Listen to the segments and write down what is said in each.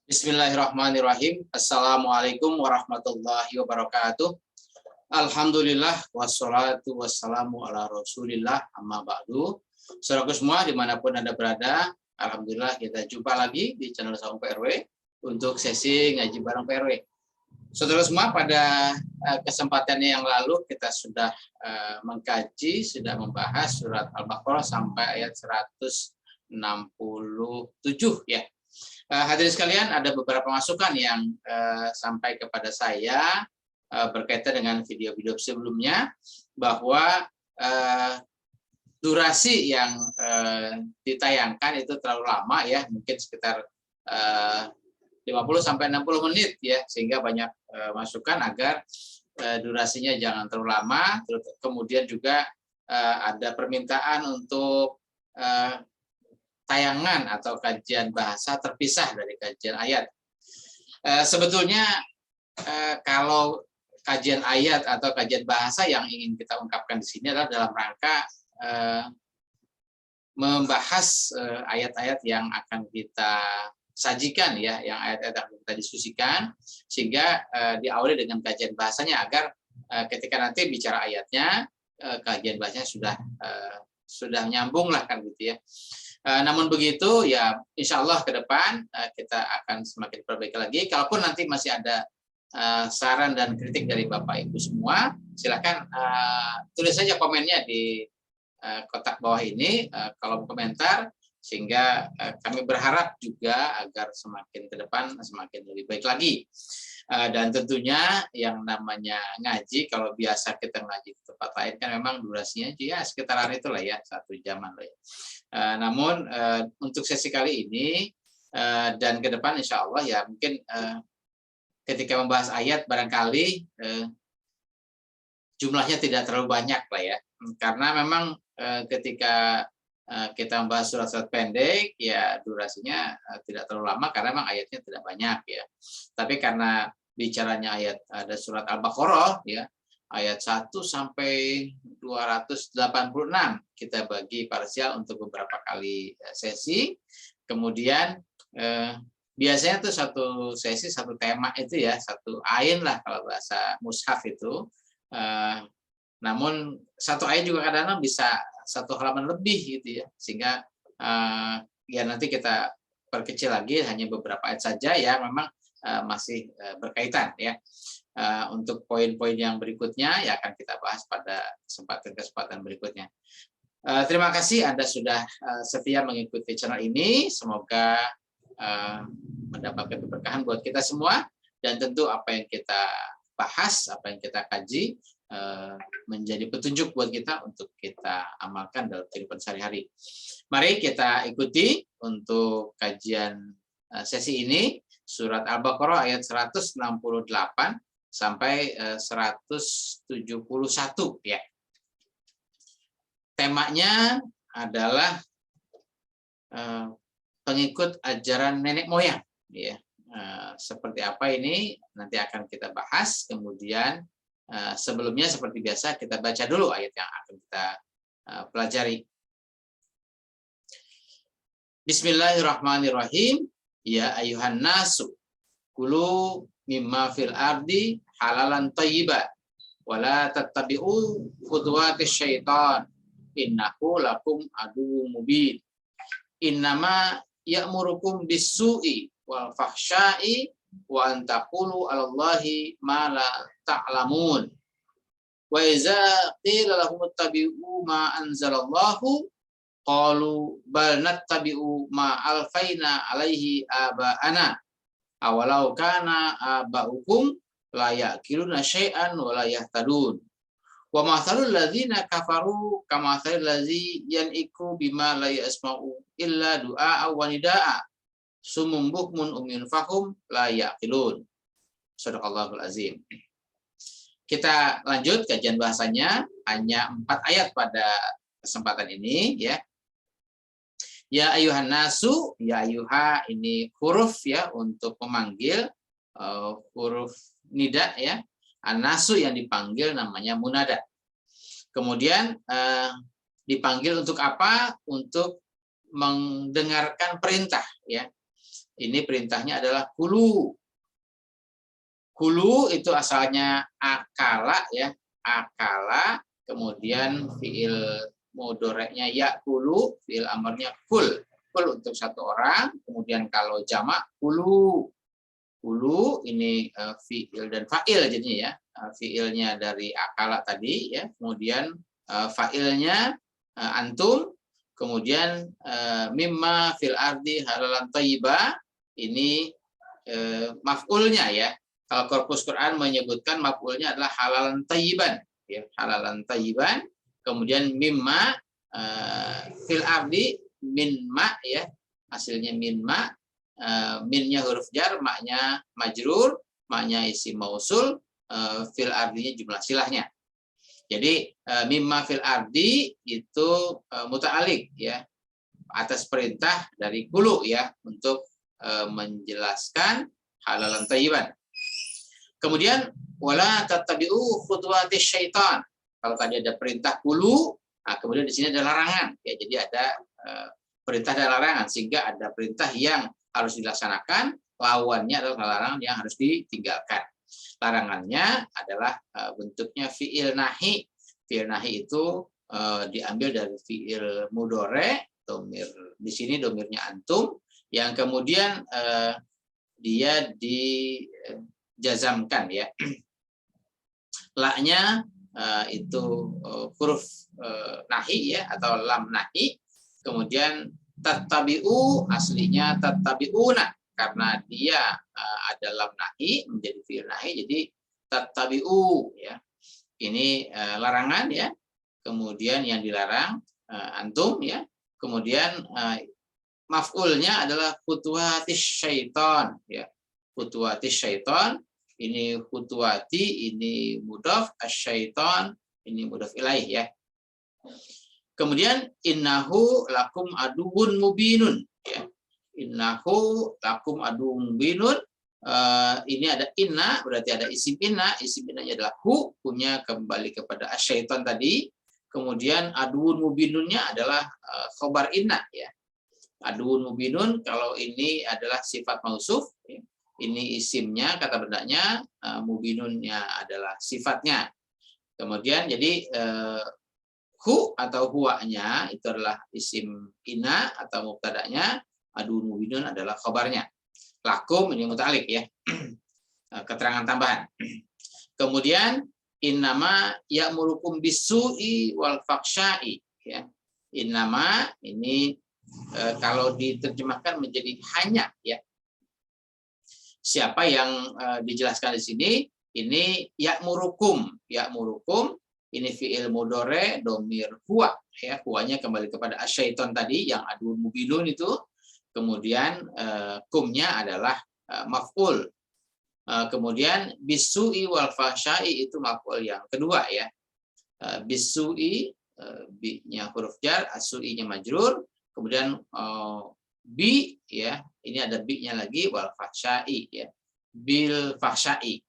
Bismillahirrahmanirrahim. Assalamualaikum warahmatullahi wabarakatuh. Alhamdulillah wassalatu wassalamu ala rasulillah amma ba'du. Saudaraku semua dimanapun Anda berada, alhamdulillah kita jumpa lagi di channel Saung PRW untuk sesi ngaji bareng PRW. Saudara semua, pada kesempatannya yang lalu kita sudah mengkaji, sudah membahas surat Al-Baqarah sampai ayat 167 ya. Hadirin sekalian, ada beberapa masukan yang sampai kepada saya berkaitan dengan video-video sebelumnya, bahwa durasi yang ditayangkan itu terlalu lama ya, mungkin sekitar 50-60 menit ya, sehingga banyak masukan agar durasinya jangan terlalu lama. Kemudian juga ada permintaan untuk tayangan atau kajian bahasa terpisah dari kajian ayat. Sebetulnya kalau kajian ayat atau kajian bahasa yang ingin kita ungkapkan di sini adalah dalam rangka membahas ayat-ayat yang akan kita sajikan ya, yang ayat-ayat yang kita diskusikan, sehingga diawali dengan kajian bahasanya agar ketika nanti bicara ayatnya, kajian bahasanya sudah nyambung lah kan gitu ya. Namun begitu ya, insya Allah ke depan kita akan semakin perbaiki lagi. Kalaupun nanti masih ada saran dan kritik dari Bapak Ibu semua, silakan tulis saja komennya di kotak bawah ini, kolom komentar, sehingga kami berharap juga agar semakin ke depan semakin lebih baik lagi. Dan tentunya yang namanya ngaji, kalau biasa kita ngaji di tempat lain kan memang durasinya ya sekitaran itulah ya, 1 jaman lah ya. Namun untuk sesi kali ini dan ke depan insya Allah ya, mungkin ketika membahas ayat barangkali jumlahnya tidak terlalu banyak lah ya, karena memang ketika kita membahas surat-surat pendek ya durasinya tidak terlalu lama karena memang ayatnya tidak banyak ya. Tapi karena bicaranya ayat, ada surat Al-Baqarah ya, ayat 1 sampai 286 kita bagi parsial untuk beberapa kali sesi. Kemudian biasanya tuh satu sesi satu tema itu ya, satu ain lah kalau bahasa mushaf itu. Namun satu ayat juga kadang-kadang bisa 1 halaman lebih gitu ya, sehingga ya nanti kita perkecil lagi hanya beberapa ayat saja yang memang masih berkaitan ya. Untuk poin-poin yang berikutnya ya akan kita bahas pada kesempatan berikutnya. Terima kasih Anda sudah setia mengikuti channel ini. Semoga mendapatkan keberkahan buat kita semua, dan tentu apa yang kita bahas, apa yang kita kaji menjadi petunjuk buat kita untuk kita amalkan dalam kehidupan sehari-hari. Mari kita ikuti untuk kajian sesi ini, surat Al-Baqarah ayat 168 sampai 171 ya. Temanya adalah pengikut ajaran nenek moyang ya. Seperti apa ini nanti akan kita bahas. Kemudian sebelumnya seperti biasa kita baca dulu ayat yang akan kita pelajari. Bismillahirrahmanirrahim. Ya ayuhan nasu kulu mimma fil ardi halalan thayyiba wala tattabi'u khutuwatis syaitan innahu lakum aduwwum mubin. Innama ya'murukum bis-su'i wal fahsya'i wa an taqulu 'alallahi ma la ta'lamun. Wa iza qila lahum ittabi'u ma anzalallahu qalu bal nattabi'u ma alfaina 'alaihi aba'ana awalau kana aba'ukum la ya'qiluna syai'an wa la yahtadun. Wa mathalul ladzina kafaru kamathalil ladzi yan'iku bima la yasma'u illa du'a wa nida'a sumum bukmun umyun fahum la ya'qilun. Shadaqallahul azim. Kita lanjut kajian bahasanya, hanya 4 ayat pada kesempatan ini ya. Ya ayuhan nasu, ya ayuha ini huruf ya untuk memanggil, huruf nida ya. An-nasu yang dipanggil namanya munada. Kemudian dipanggil untuk apa? Untuk mendengarkan perintah ya. ini perintahnya adalah kulu. Kulu itu asalnya akala ya, akala, kemudian fiil mudoreknya ya kulu, fiil amarnya kul. Kul untuk satu orang, kemudian kalau jamak kulu. Kulu ini fiil dan fa'il jadinya ya. Fiilnya dari akala tadi ya, kemudian fa'ilnya antum, kemudian mimma fil ardi halalan thayyiba, ini maf'ulnya ya. Kalau korpus Quran menyebutkan maf'ulnya adalah halalan thayyiban, ya, halalan thayyiban. Kemudian mimma fil ardi, min ma ya, hasilnya min ma, minnya huruf jar, maknya majrur, maknya isim mausul, fil ardinya jumlah silahnya. Jadi mimma fil ardi itu muta'alik ya, atas perintah dari kulu ya, untuk menjelaskan halalan thayyiban. Kemudian wala tattabi'u khutuwatis syaitan. Kalau tadi ada perintah kulu, nah kemudian di sini ada larangan ya. Jadi ada perintah dan larangan, sehingga ada perintah yang harus dilaksanakan, lawannya adalah larangan yang harus ditinggalkan. Larangannya adalah bentuknya fi'il nahi. Fi'il nahi itu diambil dari fi'il mudore, domir di sini domirnya antum, yang kemudian dia dijazamkan ya. La-nya itu huruf nahi ya, atau lam nahi. Kemudian tattabi'u aslinya tattabi'una, karena dia ada lam nahi menjadi fi'il nahi, jadi tattabi'u ya. Ini larangan ya. Kemudian yang dilarang antum ya. Kemudian maf'ulnya adalah khutuwatis syaitan ya. Khutuwatis syaitan, ini khutuwati, ini mudhaf, asyaitan ini mudhaf ilaih ya. Kemudian innahu lakum aduwwun mubinun ya. Innahu lakum aduwwun mubinun. Ini ada inna, berarti ada isim inna. Isim innanya adalah hu, punya kembali kepada asyaitan tadi. Kemudian aduwwun mubinunnya adalah khobar inna ya. Aduwwun mubinun, kalau ini adalah sifat mausuf ya. Ini isimnya, kata bendanya, mubinunnya adalah sifatnya. Kemudian jadi hu atau huwanya itu adalah isim inna atau mubtada'nya, aduwwun mubinun adalah khabarnya. Lakum ini muta'alik ya. Keterangan tambahan. Kemudian innama ya'murukum bisu'i wal faksya'i ya. Innama ini kalau diterjemahkan menjadi hanya ya. Siapa yang dijelaskan di sini, ini ya'murukum. Ya'murukum ini fi'il mudhore domir huwa ya, huwanya kembali kepada asyaiton tadi yang aduwwun mubinun itu. Kemudian kumnya adalah maf'ul. Kemudian bisu'i wal fahsya'i itu maf'ul yang kedua ya. Bisu'i bi-nya huruf jar, as-su'inya majrur, kemudian bi ya, ini ada bi-nya lagi, wal fahsya'i ya. Bil fahsya'i.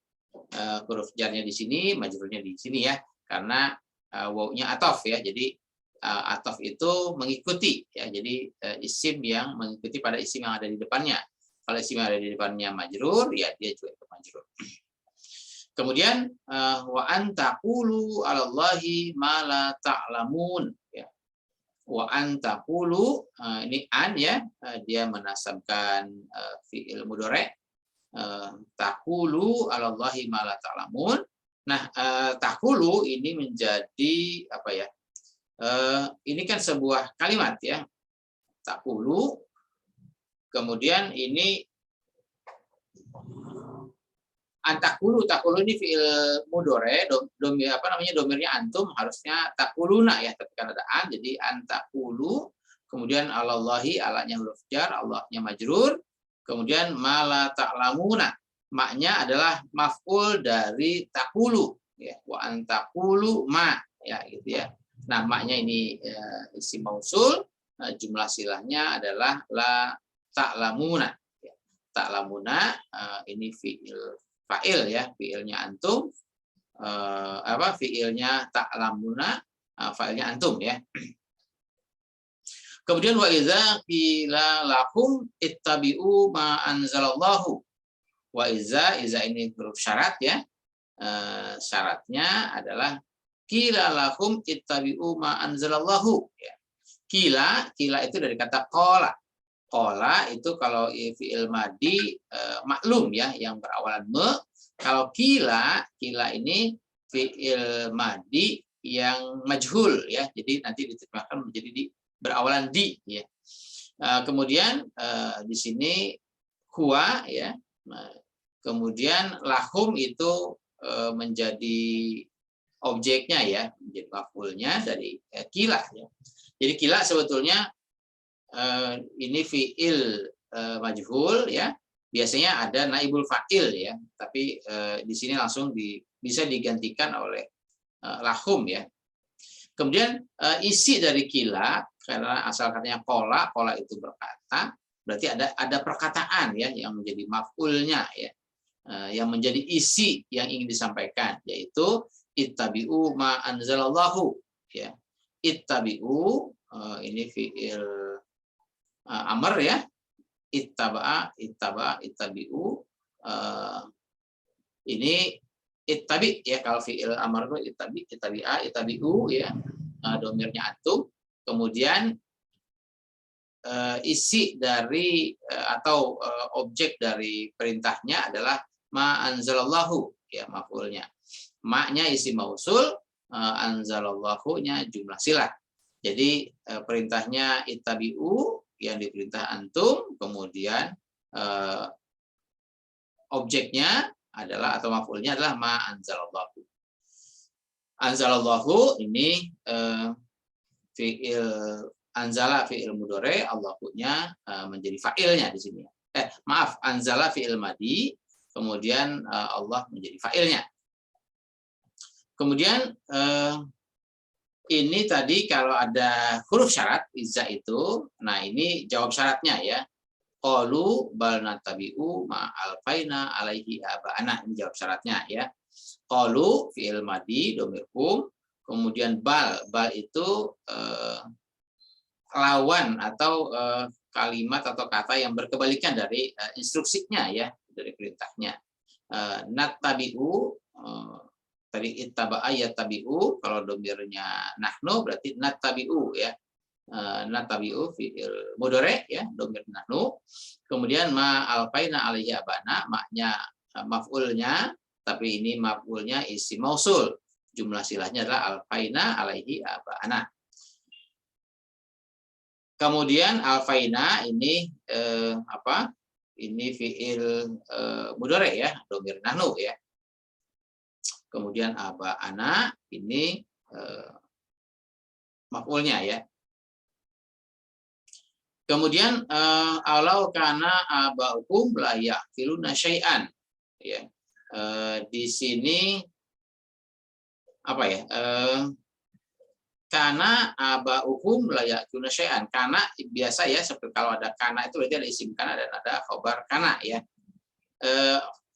Huruf jarnya di sini, majrurnya di sini ya, karena wawunya atof ya. Jadi atof itu mengikuti ya, jadi isim yang mengikuti pada isim yang ada di depannya. Kalau isim yang ada di depannya majrur ya, dia juga ikut majrur. Kemudian wa antaqulu 'alallahi ma la ta'lamun ya. Wa antaqulu ini an ya, dia menasabkan fi'il mudhari'. Taqulu 'alallahi ma la ta'lamun. Nah, taqulu ini menjadi apa ya? Ini kan sebuah kalimat ya, taqulu. Kemudian ini antakulu, takulu ini fiil mudhore, domir apa namanya, domirnya antum, harusnya takuluna ya, tapi kan ada an, jadi antakulu. Kemudian alallahi, alanya huruf jar, allahnya majrur. Kemudian mala ta'lamuna, maknya adalah maf'ul dari takulu ya, wa antakulu ma ya gitu ya. Nah, maknya ini isim mausul, jumlah silahnya adalah la ta'lamuna ya. Ta'lamuna ini fiil fa'il ya, fiilnya antum, fiilnya ta'lamuna, fa'ilnya antum ya. Kemudian wa idza qila lahum ittabi'u ma anzalallahu. Wa iza ini huruf syarat ya. Syaratnya adalah qila lahum ittabi'u ma anzalallahu ya. Qila itu dari kata qala. Qala itu kalau fi'il madi maklum ya yang berawalan me. Kalau qila ini fi'il madi yang majhul ya. Jadi nanti diterjemahkan menjadi berawalan di ya. Kemudian di sini huwa ya. Kemudian lahum itu menjadi objeknya ya, menjadi maf'ulnya dari kila ya. Jadi kila sebetulnya ini fi'il majhul ya. Biasanya ada naibul fa'il ya, tapi di sini langsung bisa digantikan oleh lahum ya. Kemudian isi dari kila, karena asal katanya kola itu berkata, berarti ada perkataan ya yang menjadi maf'ulnya ya, yang menjadi isi yang ingin disampaikan, yaitu ittabi'u ma anzalallahu ya. Ittabi'u ini fi'il amr ya. Ittabi'u ini ittabi ya, kalau fi'il amr itu ittabi'u ya, domirnya antum. Kemudian isi dari atau objek dari perintahnya adalah ma anzalallahu ya, maf'ulnya. Ma-nya isi mausul, anzalallahu-nya jumlah silah. Jadi perintahnya ittabi'u yang diperintah antum, kemudian objeknya adalah atau maf'ulnya adalah ma anzalallahu. Anzalallahu ini fi'il anzala fi'il mudhari, Allahu-nya menjadi fa'ilnya di sini. Maaf, anzala fi'il madi, kemudian Allah menjadi fa'ilnya. Kemudian ini tadi kalau ada huruf syarat izza itu, nah ini jawab syaratnya ya. Qalu bal natabi'u ma alfaina alaihi aba'ana, ini jawab syaratnya ya. Qalu fi'il madi domirhum, kemudian bal itu lawan atau kalimat atau kata yang berkebalikan dari instruksinya ya, dari perintahnya. Nattabi'u tadi ittaba'a yattabi'u, kalau domirnya nahnu berarti nattabi'u ya. Nattabi'u fi'il mudhari ya, domir nahnu. Kemudian ma alfaina alaihi abana, maknya maf'ulnya, tapi ini maf'ulnya isi mausul. Jumlah silahnya adalah alfaina alaihi abana. Kemudian alfaina ini Ini fi'il mudhari ya, domir nahnu ya. Kemudian aba'ana ini maf'ulnya ya. Kemudian alau kana aba'ukum la ya'qiluna syai'an ya. Di sini apa ya? Karena aba'ukum la ya'qiluna syai'an. Karena biasa ya, seperti kalau ada kana itu berarti ada isim kana dan ada khobar kana ya.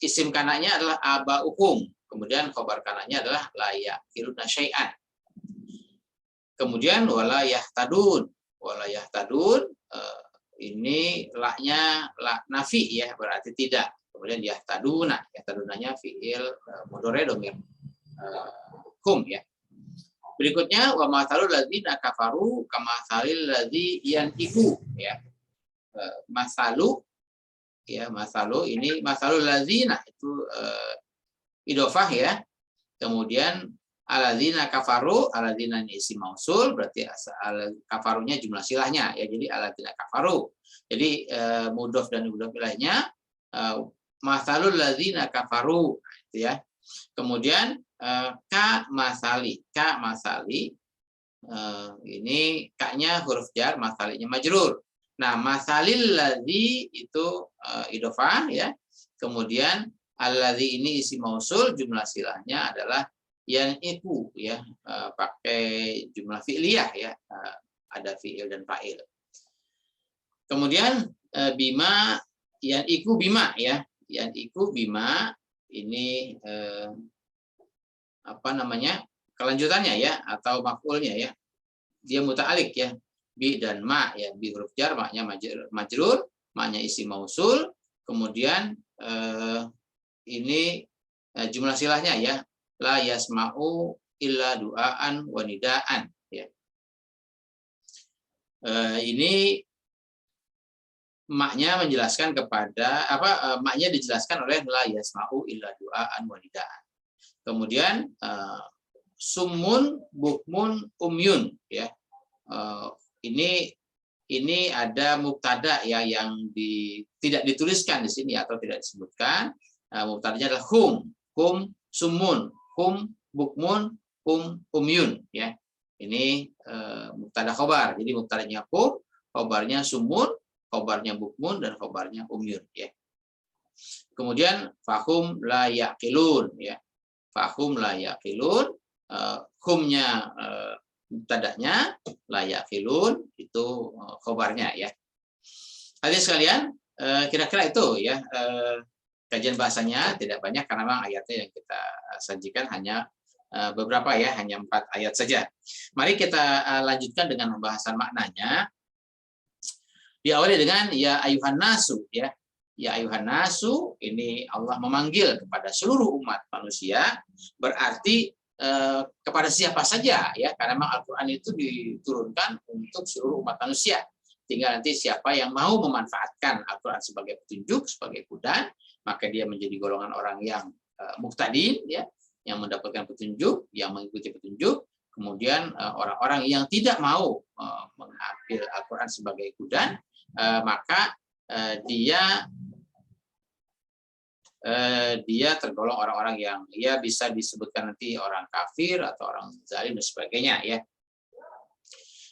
Isim kananya adalah aba'ukum. Kemudian khobar kananya adalah la ya'qiluna syai'an. Kemudian wala yahtadun. Wala yahtadun ini laknya lak nafi ya, berarti tidak. Kemudian yahtaduna, yahtadunanya fi'il mudhari domir hum ya. Berikutnya wa mathalul ladzina kafaru kamathalil ladzi yantiqu ya. Masalu ya, masalu ini masalul ladzina itu idhofah ya. Kemudian aladzina kafaru, aladzina ini isim mausul, berarti kafarunya jumlah silahnya ya, jadi aladzina kafaru. Jadi mudhof dan mudhof ilaihnya masalul ladzina kafaru gitu ya. Kemudian ka masali ini ka-nya huruf jar, masalinya majrur. Nah, masalil ladzi itu idhofah ya. Kemudian alladzi ini isim mausul, jumlah silahnya adalah yang iku ya, pakai jumlah fi'liyah ya, ada fi'il dan fa'il. Kemudian bima, yang iku bima ya, yang iku bima ini apa namanya, kelanjutannya ya, atau maf'ulnya ya, dia muta'alik ya. bi dan ma ya, bi huruf jar, maknya majrur, maknya isim mausul, kemudian ini jumlah silahnya ya, la yasma'u illa du'aan wa nidaan ya. Ini maknya menjelaskan kepada maknya dijelaskan oleh la yasma'u illa du'aan wa nidaan. Kemudian summun, bukmun, umyun ya. Ini ada mubtada ya yang tidak dituliskan di sini atau tidak disebutkan. Mubtadanya adalah hum summun, hum bukmun, umyun ya. Ini mubtada khobar. Jadi mubtadanya hum, khobarnya summun, khobarnya bukmun, dan khobarnya umyun ya. Kemudian fahum la yaqilun ya. Fahum la yaqilun, humnya mubtadanya, la yaqilun itu khobarnya ya. Hadirin sekalian, kira-kira itu ya kajian bahasanya, tidak banyak karena memang ayatnya yang kita sajikan hanya beberapa ya, hanya 4 ayat saja. Mari kita lanjutkan dengan pembahasan maknanya. Diawali dengan ya ayuhan nasu ya. Ya ayuhan nasu, ini Allah memanggil kepada seluruh umat manusia, berarti kepada siapa saja ya, karena memang Al-Qur'an itu diturunkan untuk seluruh umat manusia. Tinggal nanti siapa yang mau memanfaatkan Al-Qur'an sebagai petunjuk, sebagai hudan, maka dia menjadi golongan orang yang muhtadin ya, yang mendapatkan petunjuk, yang mengikuti petunjuk. Kemudian orang-orang yang tidak mau mengambil Al-Qur'an sebagai hudan, maka dia tergolong orang-orang yang ya bisa disebutkan nanti orang kafir atau orang zalim dan sebagainya ya.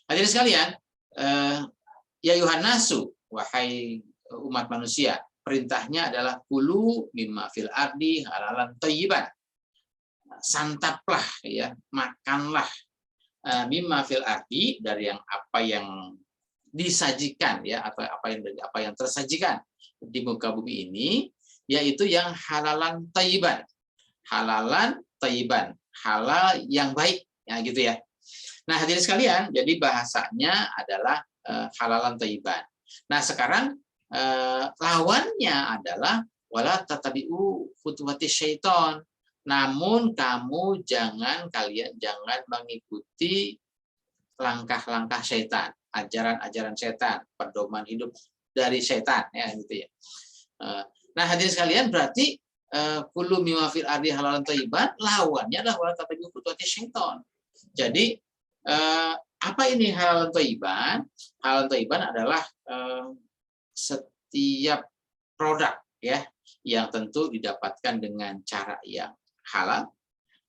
Hadirin sekalian, ya ayuhan nasu, wahai umat manusia, perintahnya adalah kulu mimma fil ardi halalan thayyiban. Santaplah ya, makanlah mimma fil ardi, dari apa yang disajikan ya, atau apa yang tersajikan di muka bumi ini, yaitu yang halalan thayyiban. Halalan thayyiban, halal yang baik ya gitu ya. Nah, hadirin sekalian, jadi bahasanya adalah halalan thayyiban. Nah, sekarang lawannya adalah wala tatabi'u khutuwati syaiton. Namun kalian jangan mengikuti langkah-langkah setan, ajaran-ajaran setan, pedoman hidup dari setan ya gitu ya. Nah, hadirin sekalian, berarti kullu mimma fil ardi halalan thayyiban, lawannya adalah wala tatabi'u khutuwati syaiton. Jadi apa ini halalan thayyiban? Halalan thayyiban adalah setiap produk ya yang tentu didapatkan dengan cara yang halal,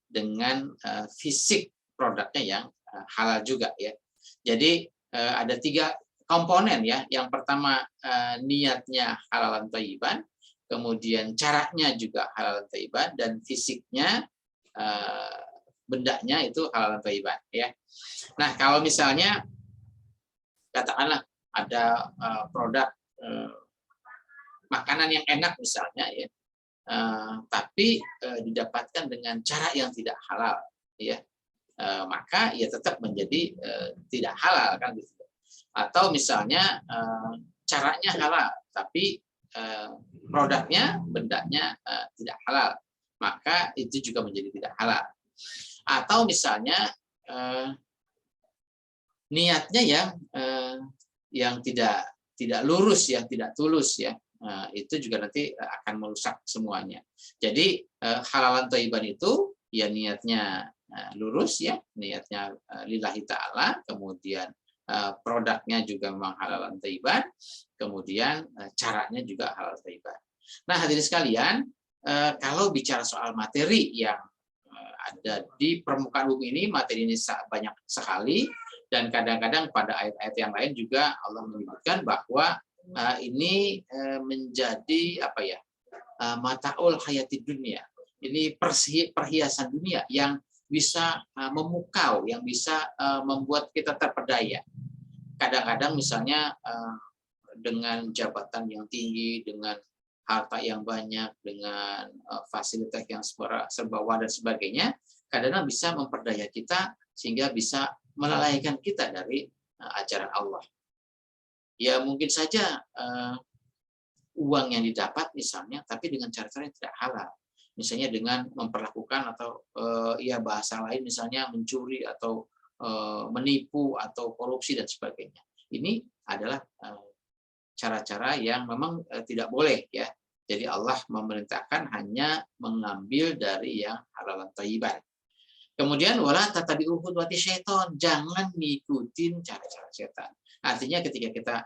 dengan fisik produknya yang halal juga ya. Jadi ada 3 komponen ya. Yang pertama niatnya halalan thayyiban, kemudian caranya juga halalan thayyiban, dan fisiknya bendanya itu halalan thayyiban ya. Nah, kalau misalnya katakanlah ada produk makanan yang enak misalnya ya, tapi didapatkan dengan cara yang tidak halal ya, maka ya tetap menjadi tidak halal kan gitu. Atau misalnya caranya halal tapi produknya, bendanya tidak halal, maka itu juga menjadi tidak halal. Atau misalnya niatnya yang tidak lurus ya, tidak tulus ya, itu juga nanti akan merusak semuanya. Jadi halalan thayyiban itu ya niatnya lurus ya, niatnya lillahi ta'ala, kemudian produknya juga memang halalan thayyiban, kemudian caranya juga halal thayyiban. Nah, hadirin sekalian, kalau bicara soal materi yang ada di permukaan bumi ini, materi ini banyak sekali, dan kadang-kadang pada ayat-ayat yang lain juga Allah menyebutkan bahwa ini menjadi mataul hayati dunia. Ini perhiasan dunia yang bisa memukau, yang bisa membuat kita terpedaya. Kadang-kadang misalnya dengan jabatan yang tinggi, dengan harta yang banyak, dengan fasilitas yang serba dan sebagainya, kadang-kadang bisa memperdaya kita sehingga bisa melalaikan kita dari ajaran Allah. Ya mungkin saja uang yang didapat misalnya, tapi dengan cara-cara yang tidak halal. Misalnya dengan memperlakukan atau ya bahasa lain misalnya mencuri atau menipu atau korupsi dan sebagainya. Ini adalah cara-cara yang memang tidak boleh ya. Jadi Allah memerintahkan hanya mengambil dari yang halal dan thayyiban. Kemudian wala tatabi'u khutuwati syaiton, jangan ngikutin cara-cara setan. Artinya ketika kita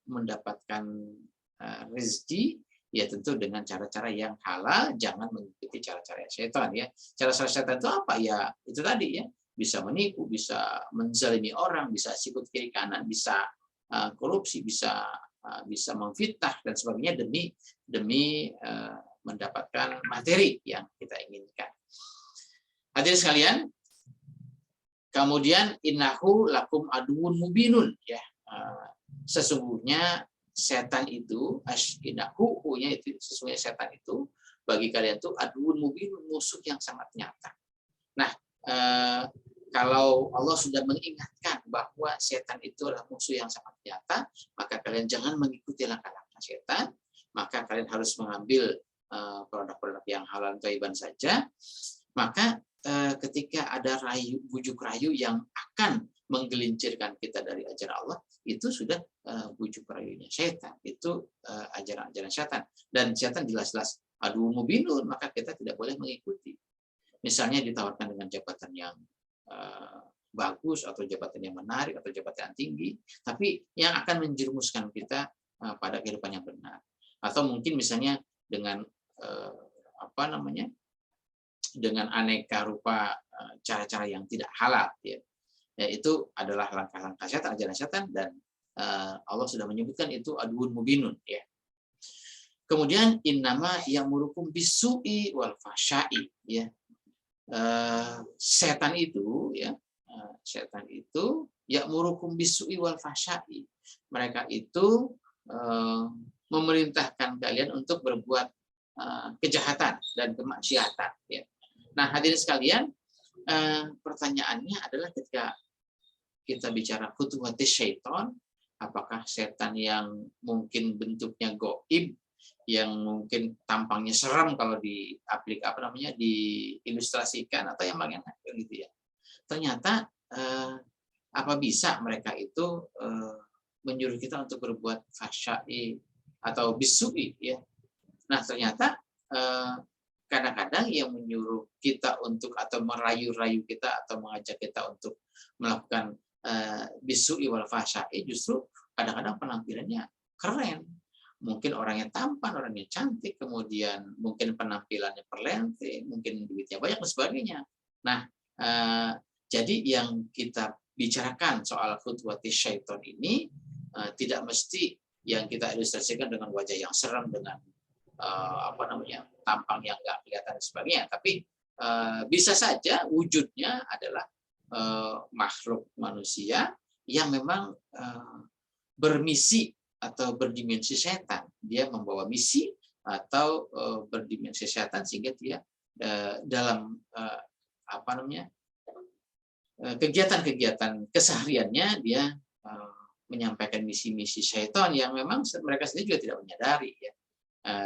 mendapatkan rezeki ya tentu dengan cara-cara yang halal, jangan mengikuti cara-cara setan ya. Cara-cara setan itu apa ya? Itu tadi ya, bisa menipu, bisa menzalimi orang, bisa sikut kiri kanan, bisa korupsi, bisa memfitnah dan sebagainya demi mendapatkan materi yang kita inginkan. Hadirin sekalian, kemudian innahu lakum aduwwun mubinun ya. Sesungguhnya setan itu innahu-nya itu sesungguhnya setan itu bagi kalian itu aduwwun mubinun, musuh yang sangat nyata. Nah, kalau Allah sudah mengingatkan bahwa setan itu adalah musuh yang sangat nyata, maka kalian jangan mengikuti langkah-langkah setan, maka kalian harus mengambil produk-produk yang halal thayyiban saja. Maka ketika ada bujuk rayu yang akan menggelincirkan kita dari ajaran Allah, itu sudah bujuk rayunya setan, itu ajaran-ajaran setan, dan setan jelas-jelas aduwwun mubinun, maka kita tidak boleh mengikuti. Misalnya ditawarkan dengan jabatan yang bagus atau jabatan yang menarik atau jabatan yang tinggi, tapi yang akan menjerumuskan kita pada kehidupan yang benar. Atau mungkin misalnya dengan dengan aneka rupa cara-cara yang tidak halal ya. Itu adalah langkah-langkah setan, ajaran setan, dan Allah sudah menyebutkan itu aduwwun mubinun ya. Kemudian innama ya'murukum bis-su'i wal fahsya'i ya. Setan itu ya'murukum bis-su'i wal fahsya'i. Mereka itu memerintahkan kalian untuk berbuat kejahatan dan kemaksiatan ya. Nah, hadirin sekalian, pertanyaannya adalah ketika kita bicara khutuwati syaiton, apakah setan yang mungkin bentuknya gaib, yang mungkin tampangnya seram kalau diilustrasikan, atau yang bagaimana gitu ya. Ternyata apa bisa mereka itu menyuruh kita untuk berbuat fahsya'i atau bisu'i ya. Nah, ternyata kadang-kadang yang menyuruh kita untuk atau merayu-rayu kita atau mengajak kita untuk melakukan bisu'i wal fahsya'i justru kadang-kadang penampilannya keren. Mungkin orangnya tampan, orangnya cantik, kemudian mungkin penampilannya perlente, mungkin duitnya banyak dan sebagainya. Nah, jadi yang kita bicarakan soal khutuwati syaiton ini tidak mesti yang kita ilustrasikan dengan wajah yang seram, dengan tampang yang nggak kelihatan dan sebagainya, tapi bisa saja wujudnya adalah makhluk manusia yang memang bermisi atau berdimensi setan. Dia membawa misi atau berdimensi setan sehingga dia dalam kegiatan-kegiatan kesehariannya dia menyampaikan misi-misi syaitan yang memang mereka sendiri juga tidak menyadari ya,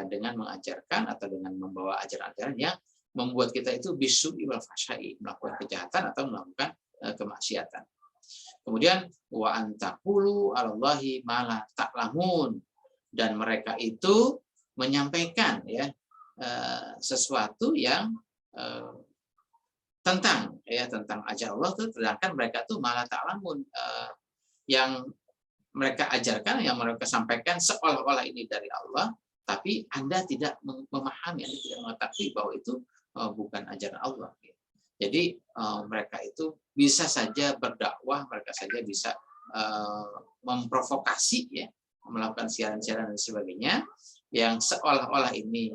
dengan mengajarkan atau dengan membawa ajaran-ajaran yang membuat kita itu bisu'i wal fahsya'i, melakukan kejahatan atau melakukan kemaksiatan. Kemudian wa antaqulu 'alallahi ma la ta'lamun, dan mereka itu menyampaikan ya sesuatu yang tentang ajaran Allah itu, sedangkan mereka tuh malah ta'lamun, yang mereka ajarkan, yang mereka sampaikan seolah-olah ini dari Allah, tapi Anda tidak memahami, Anda tidak mengetahui bahwa itu bukan ajaran Allah. Jadi mereka itu bisa saja berdakwah, mereka saja bisa memprovokasi ya, melakukan siaran-siaran dan sebagainya yang seolah-olah ini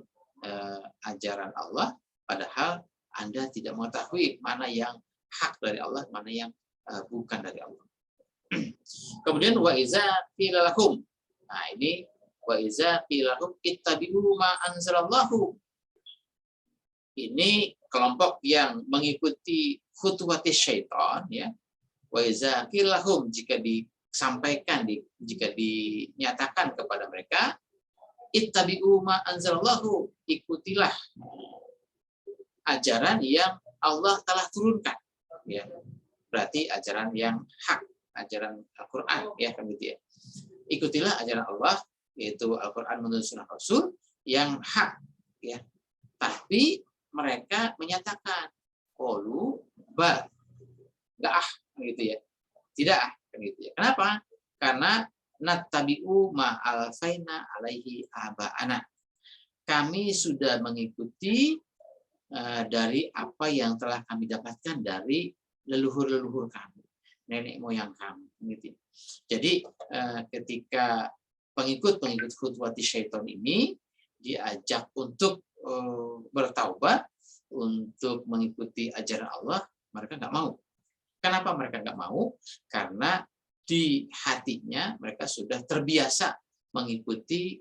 ajaran Allah, padahal Anda tidak mengetahui mana yang hak dari Allah, mana yang bukan dari Allah. Kemudian wa iza qila lahum, nah ini wa iza qila lahum ittabi'u ma anzalallahu. Ini kelompok yang mengikuti khutuwati syaitan ya. Wa iza qila lahum, jika disampaikan, jika dinyatakan kepada mereka, ittabi'u ma anzalallahu, ikutilah ajaran yang Allah telah turunkan, ya. Berarti ajaran yang hak, ajaran Al-Qur'an, ya, kan gitu ya. Ikutilah ajaran Allah, yaitu Al-Qur'an menurut sunnah Rasul yang hak, ya. Tapi mereka menyatakan qalu bal, enggak gitu ya. Tidak gitu ya. Kenapa? Karena nattabi'u ma alfaina alaihi aba'ana. Kami sudah mengikuti dari apa yang telah kami dapatkan dari leluhur-leluhur kami, nenek moyang kami, gitu. Jadi ketika pengikut khutwati syaitan ini diajak untuk bertaubat, untuk mengikuti ajaran Allah, mereka nggak mau. Kenapa mereka nggak mau? Karena di hatinya mereka sudah terbiasa mengikuti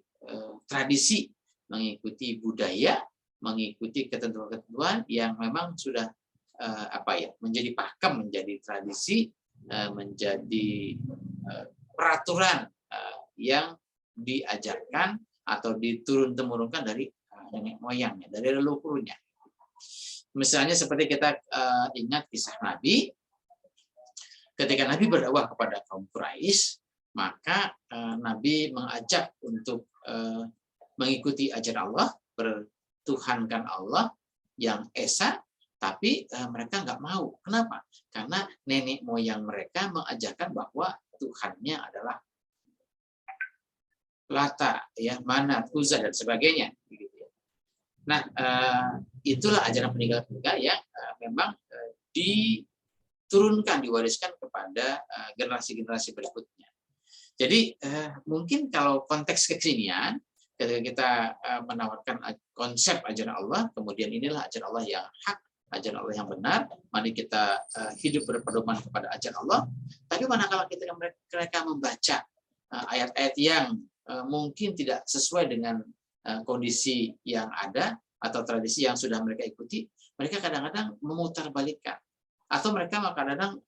tradisi, mengikuti budaya, mengikuti ketentuan-ketentuan yang memang sudah menjadi pakem, menjadi tradisi, menjadi peraturan yang diajarkan atau diturun-temurunkan dari nenek moyangnya, dari leluhurnya. Misalnya seperti kita ingat kisah Nabi, ketika Nabi berdakwah kepada kaum Quraisy, maka Nabi mengajak untuk mengikuti ajaran Allah, bertuhankan Allah yang esa, tapi mereka nggak mau. Kenapa? Karena nenek moyang mereka mengajarkan bahwa Tuhannya adalah Lata, ya, Manat, Uzza, dan sebagainya. Nah, itulah ajaran peninggalan yang memang diturunkan, diwariskan kepada generasi-generasi berikutnya. Jadi mungkin kalau konteks kekinian, ketika kita menawarkan konsep ajaran Allah, kemudian inilah ajaran Allah yang hak, ajaran Allah yang benar, mari kita hidup berpedoman kepada ajaran Allah. Tapi manakala mereka membaca ayat-ayat yang mungkin tidak sesuai dengan kondisi yang ada atau tradisi yang sudah mereka ikuti, mereka kadang-kadang memutarbalikkan, atau mereka kadang-kadang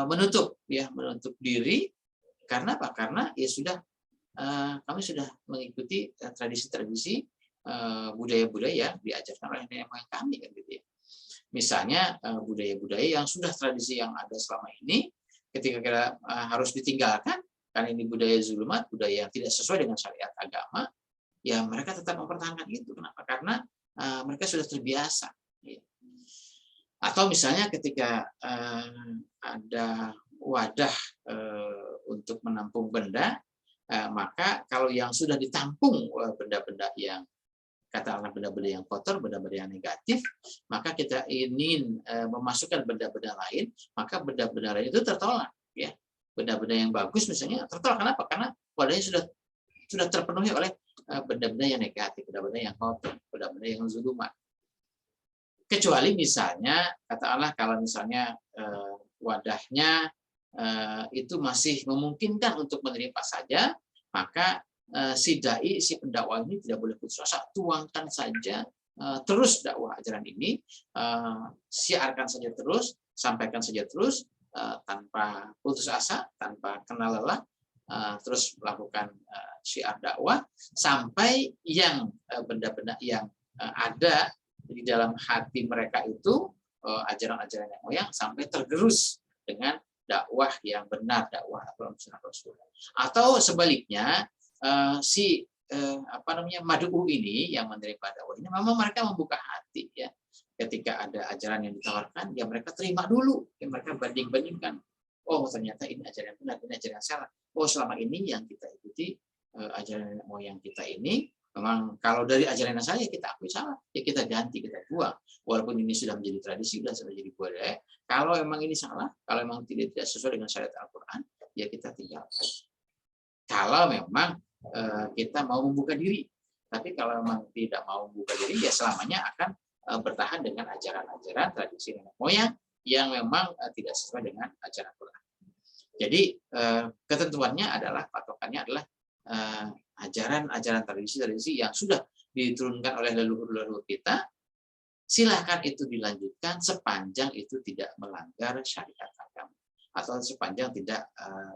menutup diri. Karena apa? Karena ya sudah, kami sudah mengikuti tradisi-tradisi budaya-budaya diajarkan oleh nenek moyang kami, kan gitu ya. Misalnya budaya-budaya yang sudah tradisi yang ada selama ini, ketika kita harus ditinggalkan karena ini budaya zulumat, budaya yang tidak sesuai dengan syariat agama, ya mereka tetap mempertahankan itu. Kenapa? Karena mereka sudah terbiasa. Atau misalnya ketika ada wadah untuk menampung benda, maka kalau yang sudah ditampung benda-benda yang katakanlah benda-benda yang kotor, benda-benda yang negatif, maka kita ingin memasukkan benda-benda lain, maka benda-benda lain itu tertolak, ya. Benda-benda yang bagus misalnya tertolak. Kenapa? Karena wadahnya sudah terpenuhi oleh benda-benda yang negatif, benda-benda yang kotor, benda-benda yang zulumat. Kecuali misalnya katakanlah kalau misalnya wadahnya itu masih memungkinkan untuk menerima saja, maka si dai, si pendakwah ini tidak boleh putus asa, tuangkan saja terus dakwah ajaran ini, siarkan saja terus, sampaikan saja terus, tanpa putus asa, tanpa kenal lelah, terus melakukan syiar dakwah sampai yang benda-benda yang ada di dalam hati mereka itu, ajaran-ajaran yang moyang, sampai tergerus dengan dakwah yang benar, dakwah sunnah Rasul. Atau sebaliknya, si mad'u ini yang menerima dakwah ini memang mereka membuka hati, ya. Ketika ada ajaran yang ditawarkan, ya mereka terima dulu, ya mereka banding-bandingkan. Oh, ternyata ini ajaran yang benar, ini ajaran yang salah. Oh, selama ini yang kita ikuti ajaran moyang kita ini, memang kalau dari ajaran yang salah ya kita akui salah, ya kita ganti, kita buang. Walaupun ini sudah menjadi tradisi, sudah menjadi budaya. Kalau memang ini salah, kalau memang tidak sesuai dengan syariat Al-Quran, ya kita tinggalkan. Kalau memang kita mau membuka diri. Tapi kalau memang tidak mau membuka diri, ya selamanya akan bertahan dengan ajaran-ajaran tradisi nenek moyang yang memang tidak sesuai dengan ajaran Quran. Jadi ketentuannya adalah, patokannya adalah ajaran-ajaran tradisi-tradisi yang sudah diturunkan oleh leluhur-leluhur kita, silahkan itu dilanjutkan sepanjang itu tidak melanggar syariat agama atau sepanjang tidak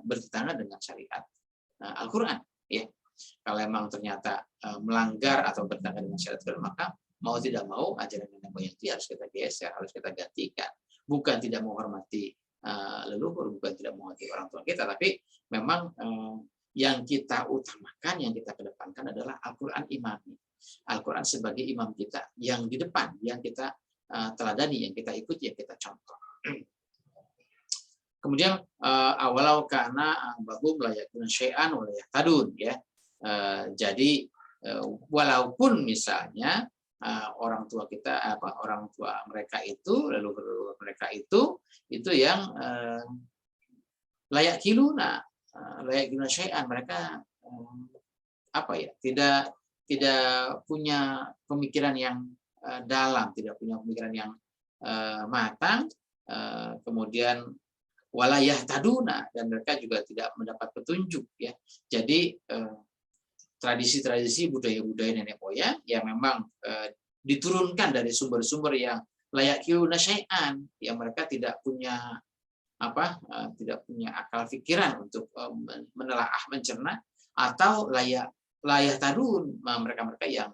bertentangan dengan syariat Al-Quran. Ya, kalau memang ternyata melanggar atau bertentangan dengan syariat Al-Quran, maka mau tidak mau ajaran nenek moyang itu harus kita geser, harus kita gantikan. Bukan tidak menghormati leluhur, bukan tidak menghormati orang tua kita, tapi memang yang kita utamakan, yang kita kedepankan adalah Al-Quran imami. Al-Quran sebagai imam kita yang di depan, yang kita teladani, yang kita ikuti, yang kita contoh. Kemudian awalau karena babu melayakun syai'an walayah tadun, ya. Jadi walaupun misalnya orang tua kita, orang tua mereka itu, leluhur mereka itu yang layak kiluna syai'an, mereka tidak punya pemikiran yang dalam, tidak punya pemikiran yang matang, kemudian walayah taduna, dan mereka juga tidak mendapat petunjuk, ya. Jadi tradisi-tradisi budaya-budaya nenek moyang yang memang diturunkan dari sumber-sumber yang layak kiluna syai'an, yang mereka tidak punya tidak punya akal pikiran untuk menelaah, mencerna, atau layak tadun, mereka-mereka yang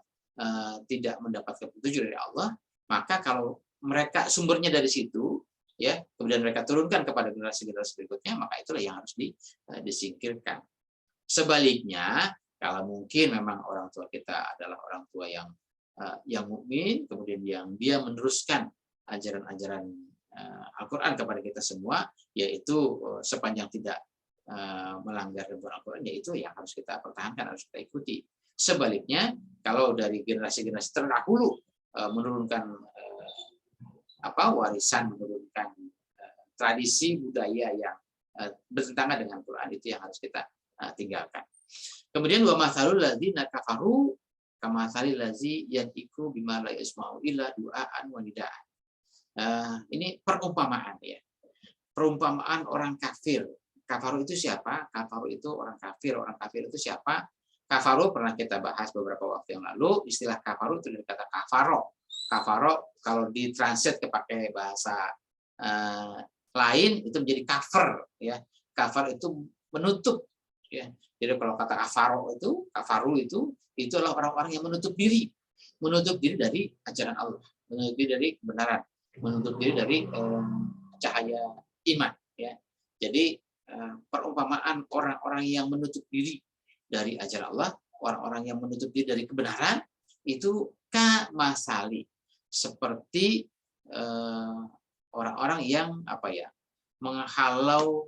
tidak mendapatkan petunjuk dari Allah, maka kalau mereka sumbernya dari situ, ya, kemudian mereka turunkan kepada generasi-generasi berikutnya, maka itulah yang harus disingkirkan. Sebaliknya, kalau mungkin memang orang tua kita adalah orang tua yang mukmin, kemudian yang dia meneruskan ajaran-ajaran Al-Quran kepada kita semua, yaitu sepanjang tidak melanggar Al-Quran, yaitu yang harus kita pertahankan, harus kita ikuti. Sebaliknya, kalau dari generasi-generasi terdahulu menurunkan warisan, menurunkan tradisi budaya yang bertentangan dengan Quran, itu yang harus kita tinggalkan. Kemudian wa mathalul ladzina kafaru kamathalil ladzi yantiqu bima la yasma'u illa du'aan wa nidaan. Ini perumpamaan, ya. Perumpamaan orang kafir. Kafaru itu siapa? Kafaru itu orang kafir. Orang kafir itu siapa? Kafaru pernah kita bahas beberapa waktu yang lalu. Istilah kafaru itu dari kata kafaro. Kafaro kalau ditranslate kepakai bahasa lain itu menjadi kafir, ya. Kafir itu menutup, ya. Jadi kalau kata kafaru itu adalah orang-orang yang menutup diri dari ajaran Allah, menutup diri dari kebenaran, menutup diri dari cahaya iman, ya. Jadi perumpamaan orang-orang yang menutup diri dari ajaran Allah, orang-orang yang menutup diri dari kebenaran, itu kamasali, seperti orang-orang yang menghalau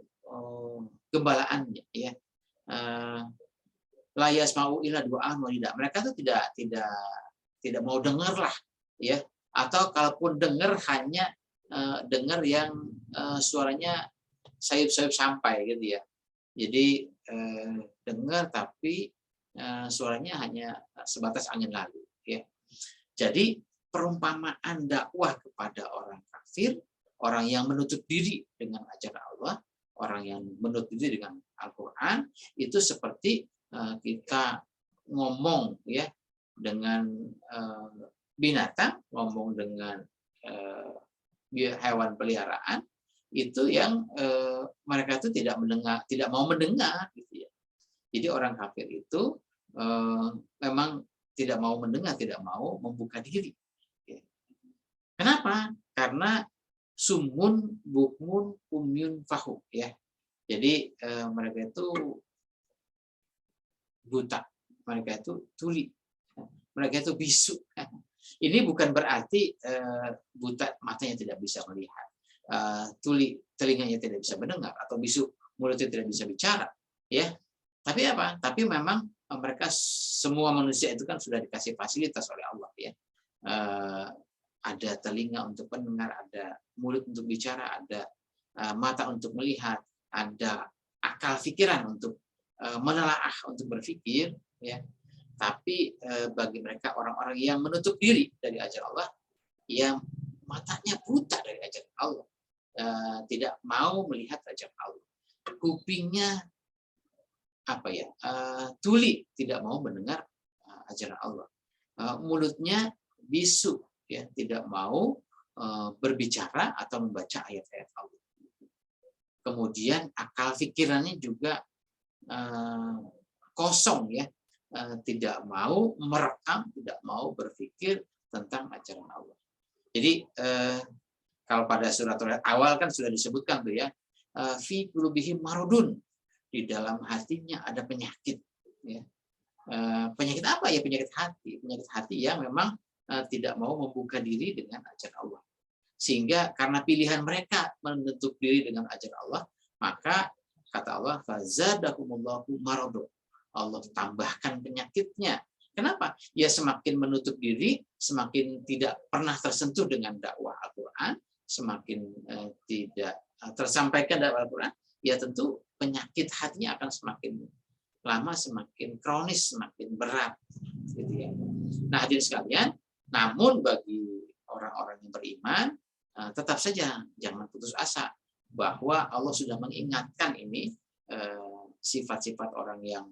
gembalaannya, ya. La yasma'u illa du'aan wa nida. Mereka tuh tidak mau dengar lah, ya. Atau kalaupun dengar, hanya dengar yang suaranya sayup-sayup sampai, gitu, ya. Jadi dengar tapi suaranya hanya sebatas angin lalu, ya. Jadi perumpamaan dakwah kepada orang kafir, orang yang menutup diri dengan ajaran Allah, orang yang menutup diri dengan Al-Quran, itu seperti kita ngomong, ya, dengan binatang, ngomong dengan hewan peliharaan, itu yang mereka itu tidak mau mendengar, gitu, ya. Jadi orang kafir itu memang tidak mau mendengar, tidak mau membuka diri. Ya. Kenapa? Karena sumun, bukmun, umyun, fahum, ya. Jadi mereka itu buta, mereka itu tuli, mereka itu bisu. Ini bukan berarti buta matanya tidak bisa melihat, tuli telinganya tidak bisa mendengar, atau bisu mulutnya tidak bisa bicara, ya. Tapi apa? Tapi memang mereka, semua manusia itu kan sudah dikasih fasilitas oleh Allah, ya. Ada telinga untuk mendengar, ada mulut untuk bicara, ada mata untuk melihat, ada akal pikiran untuk menelaah, untuk berpikir, ya. Tapi bagi mereka, orang-orang yang menutup diri dari ajaran Allah, yang matanya buta dari ajaran Allah, tidak mau melihat ajaran Allah, kupingnya tuli, tidak mau mendengar ajaran Allah, mulutnya bisu, ya, tidak mau berbicara atau membaca ayat-ayat Allah. Kemudian akal pikirannya juga kosong, ya, tidak mau merekam, tidak mau berpikir tentang ajaran Allah. Jadi kalau pada surat awal kan sudah disebutkan tuh, ya, fi qulubihim maradun, di dalam hatinya ada penyakit, ya. Penyakit apa ya? Penyakit hati yang memang tidak mau membuka diri dengan ajaran Allah. Sehingga karena pilihan mereka menutup diri dengan ajaran Allah, maka kata Allah, fazadahumullahu maradun, Allah tambahkan penyakitnya. Kenapa? Ya semakin menutup diri, semakin tidak pernah tersentuh dengan dakwah Al-Quran, semakin tidak tersampaikan dakwah Al-Quran, ya tentu penyakit hatinya akan semakin lama, semakin kronis, semakin berat. Gitu ya. Nah, hadirin sekalian, namun bagi orang-orang yang beriman, tetap saja jangan putus asa bahwa Allah sudah mengingatkan ini sifat-sifat orang yang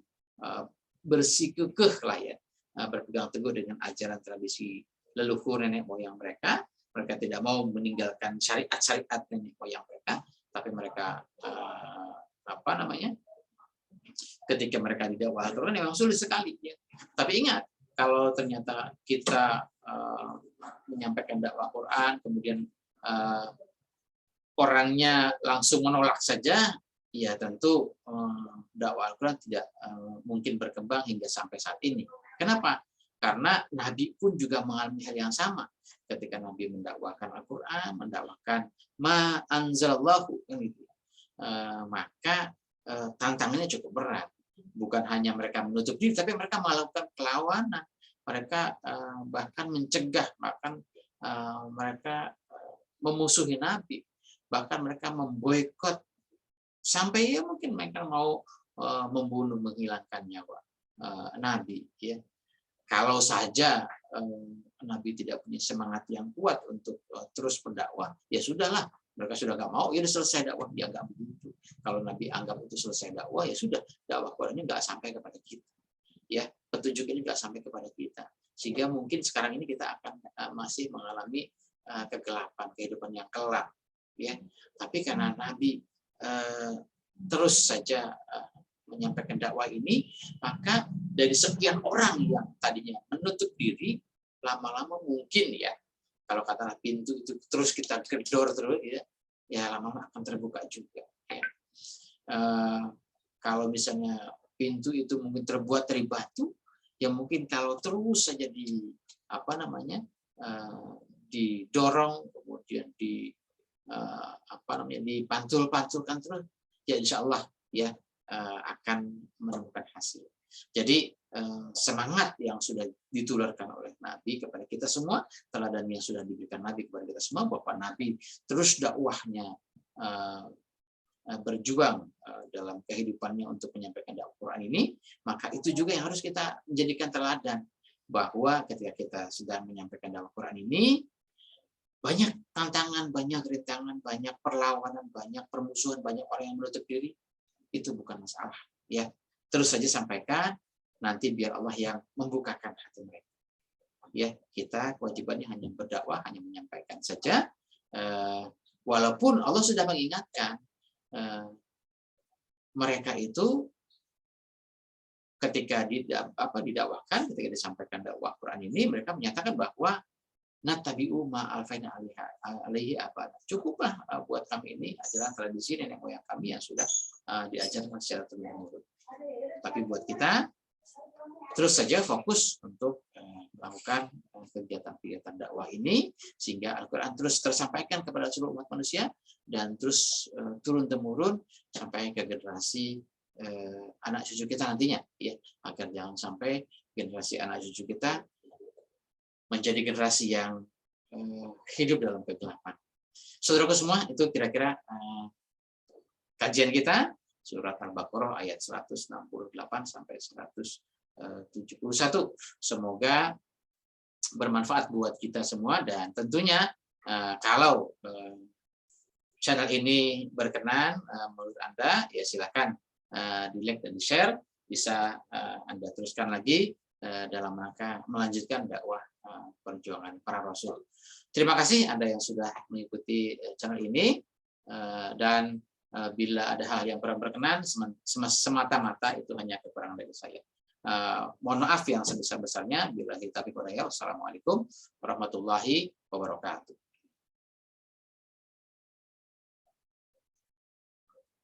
bersikukuh lah, ya, berpegang teguh dengan ajaran tradisi leluhur nenek moyang mereka. Mereka tidak mau meninggalkan syariat-syariat nenek moyang mereka, tapi mereka ketika mereka didakwah Al-Quran memang sulit sekali, ya. Tapi ingat, kalau ternyata kita menyampaikan dakwah Quran, kemudian orangnya langsung menolak saja, ya tentu dakwah Al-Quran tidak mungkin berkembang hingga sampai saat ini. Kenapa? Karena Nabi pun juga mengalami hal yang sama. Ketika Nabi mendakwakan Al-Quran, mendakwakan ma anzalallahu, maka tantangannya cukup berat. Bukan hanya mereka menutup diri, tapi mereka melakukan perlawanan. Mereka bahkan mencegah, bahkan mereka memusuhi Nabi, bahkan mereka memboikot, sampai ya mungkin mereka mau membunuh, menghilangkan nyawa Nabi. Ya. Kalau saja Nabi tidak punya semangat yang kuat untuk terus berdakwah, ya sudahlah, mereka sudah nggak mau, ya sudah selesai dakwah. Dia nggak begitu. Kalau Nabi anggap itu selesai dakwah, ya sudah, dakwah Qurannya nggak sampai kepada kita. Ya, petunjuk ini nggak sampai kepada kita, sehingga mungkin sekarang ini kita akan masih mengalami kegelapan, kehidupan yang kelam, ya. Tapi karena Nabi terus saja menyampaikan dakwah ini, maka dari sekian orang yang tadinya menutup diri, lama-lama mungkin, ya, kalau katakanlah pintu itu terus kita gedor terus, ya lama-lama akan terbuka juga. Ya. Kalau misalnya pintu itu mungkin terbuat dari batu, yang mungkin kalau terus saja didorong, kemudian dipantul-pantulkan terus, ya insya Allah, ya, akan menemukan hasil. Jadi semangat yang sudah ditularkan oleh Nabi kepada kita semua, teladan yang sudah diberikan Nabi kepada kita semua, bahwa Nabi terus dakwahnya berjuang dalam kehidupannya untuk menyampaikan dakwah Quran ini, maka itu juga yang harus kita menjadikan teladan, bahwa ketika kita sedang menyampaikan dakwah Quran ini, banyak tantangan, banyak rintangan, banyak perlawanan, banyak permusuhan, banyak orang yang menutup diri, itu bukan masalah, ya. Terus saja sampaikan, nanti biar Allah yang membukakan hati mereka. Ya, kita kewajibannya hanya berdakwah, hanya menyampaikan saja. Walaupun Allah sudah mengingatkan, mereka itu ketika didakwakan, ketika disampaikan dakwah Quran ini, mereka menyatakan bahwa natabi'u ma alfaina alaihi abad. Cukuplah buat kami ini adalah tradisi nenek moyang kami yang sudah diajarkan secara terus-menerus. Tapi buat kita terus saja fokus untuk melakukan kegiatan-kegiatan dakwah ini, sehingga Al-Quran terus tersampaikan kepada seluruh umat manusia, dan terus turun-temurun sampai ke generasi anak cucu kita nantinya, ya, agar jangan sampai generasi anak cucu kita menjadi generasi yang hidup dalam kegelapan. Saudaraku semua, itu kira-kira kajian kita surat Al-Baqarah ayat 168 sampai 171. Semoga bermanfaat buat kita semua, dan tentunya kalau channel ini berkenan menurut Anda, ya silakan di-like dan di-share, bisa Anda teruskan lagi dalam rangka melanjutkan dakwah perjuangan para rasul. Terima kasih Anda yang sudah mengikuti channel ini, dan bila ada hal yang kurang berkenan, semata-mata itu hanya kekurangan dari saya. Mohon maaf yang sebesar-besarnya. Bila kita Assalamualaikum warahmatullahi wabarakatuh.